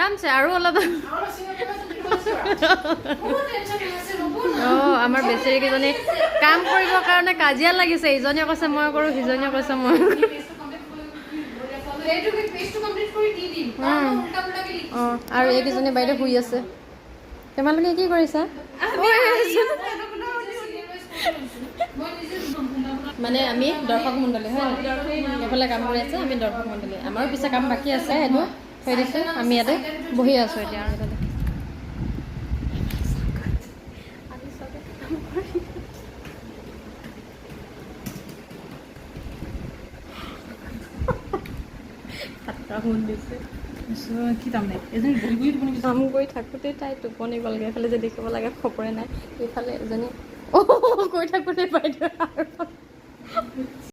আৰামছে আৰু অলপ আমাৰ বেচেৰীকেইজনী কাম কৰিবৰ কাৰণে কাজিয়া লাগিছে, ইজনীয়ে কৈছে মই কৰোঁ, সিজনীয়ে কৈছে মই আৰু এইকেইজনী বাইদেউ শুই আছে। তোমালোকে কি কৰিছা? মানে আমি দৰ্শক মণ্ডলী হয়, এইফালে কাম কৰি আছে, আমি দৰ্শক মণ্ডলী, আমাৰো পিছে কাম বাকী আছে, সেইটো থৈ দিছোঁ, আমি ইয়াতে বহি আছোঁ এতিয়া। আৰু এইফালে কাম কৰি থাকোঁতে তাই টোপনি গ'লগৈ, এইফালে যে দেখিব লাগে খবৰে নাই, এইফালে এজনী কৈ থাকোঁতে বাইদেউ